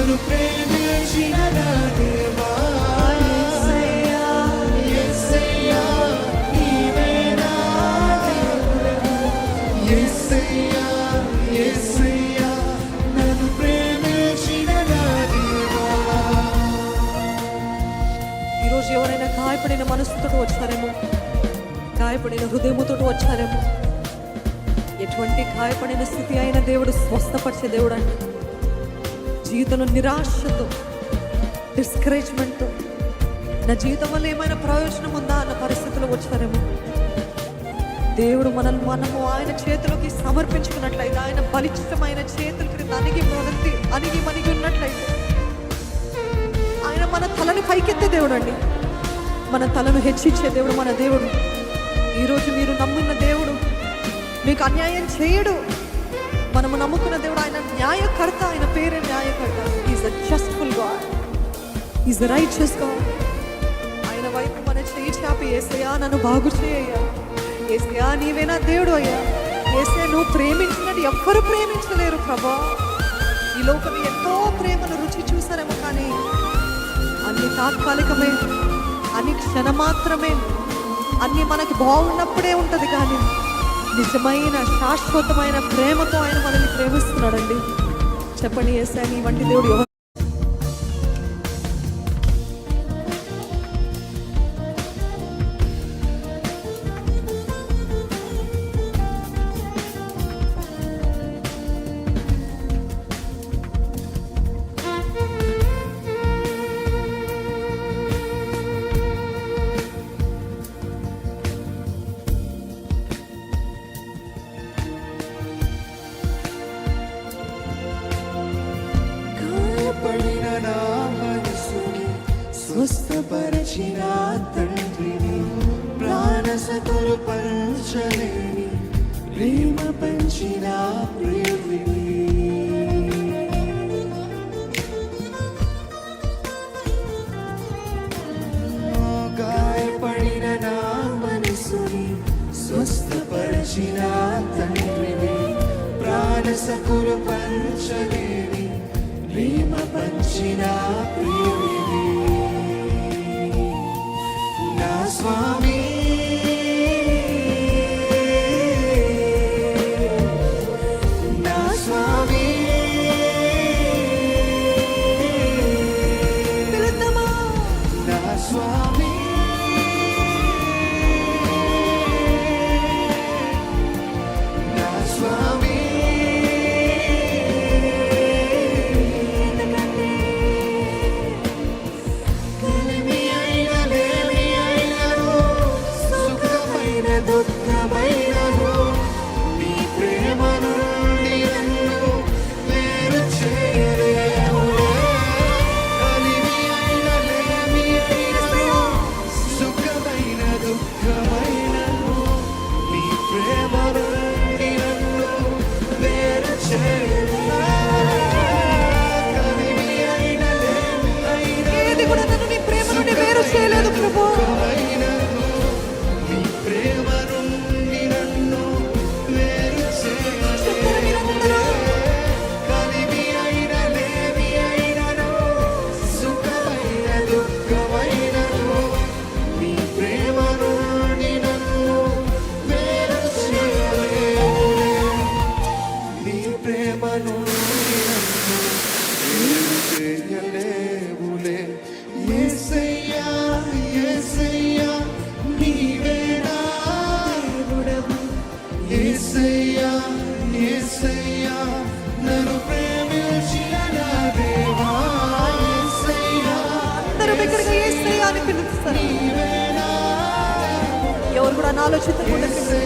నన్ను ప్రేమించిన నా దేవా యేసయ్యా యేసయ్యా నీవే నా దేవుడవు యేసయ్యా యేసయ్యా నన్ను ప్రేమించిన నా దేవా. ఈరోజు ఎవరైనా గాయపడిన మనసుతో వచ్చారేమో, గాయపడిన హృదయముతో వచ్చారేమో. ఎటువంటి గాయపడిన స్థితి అయిన దేవుడు స్వస్థపరిచే దేవుడు అండి. జీవితంలో నిరాశతో, డిస్కరేజ్మెంట్తో, నా జీవితం వల్ల ఏమైనా ప్రయోజనం ఉందా అన్న పరిస్థితిలో వచ్చారేమో. దేవుడు మనము ఆయన చేతిలోకి సమర్పించుకున్నట్లయితే, ఆయన బలిష్టమైన చేతుల క్రింద అణిగి మణిగి ఉన్నట్లయితే, ఆయన మన తలను పైకెత్తే దేవుడు అండి. మన తలను హెచ్చించే దేవుడు మన దేవుడు. ఈరోజు మీరు నమ్మున్న దేవుడు మీకు అన్యాయం చేయడు. మనము నమ్ముకున్న దేవుడు ఆయన న్యాయకర్త. ఆయన పేరే న్యాయకర్త. Is a justful God, is a righteous God. ఆయన వైపు మన చేయి చాపి యేసయ్యా నన్ను బాగు చేయ్యా, యేసయ్యా నీవే నా దేవుడు అయ్యా, యేసయ్యా నువ్వు ప్రేమించినట్టు ఎవ్వరు ప్రేమించలేరు ప్రభా. ఈ లోకం ఎంతో ప్రేమను రుచి చూసారేమో, కానీ అన్ని తాత్కాలికమే, అన్ని క్షణమాత్రమే, అన్ని మనకి బాగున్నప్పుడే ఉంటుంది. కానీ నిజమైన శాశ్వతమైన ప్రేమతో ఆయన మనల్ని ప్రేమిస్తున్నాడండి. చెప్పండి, యేసయ్యా నీ వంటి దేవుడు ఎవరు? పడిన నా మనసుని స్వస్థపరచిన తండ్రిని, ప్రాణసతులు పంచలేని ప్రేమ పంచిన ప్రియుడిని. గాయపడిన నా మనసుని స్వస్థపరచిన తండ్రిని, ప్రాణసతులు పంచలేని ప్రేమ పంచిన ప్రియుడిని. నా స్వామి నా స్వామి నా స్వామి నా స్వామి దుఃఖమైనను నీ ప్రేమ నుండి నన్ను వేరు చేయలేవులే. కలిమి అయిన లేమి అయినను, సుఖమైన దుఃఖమైనను నీ ప్రేమ నుండి నన్ను వేరు చేయలేవులే. కలిమి అయిన లేమి అయినను, ఏది కూడా నన్ను నీ ప్రేమ నుండి వేరు చేయలేదు ప్రభు. యేసయ్యా యేసయ్యా నీవే నా దేవుడవు యేసయ్యా యేసయ్యా నన్ను ప్రేమించిన నా దేవా యేసయ్యా. అందరూ బిగ్గరగా యేసయ్యా అని పిలుస్తారు. నీవే నా ఎవరు కూడా అనాలోచితంగా ఉండకండి.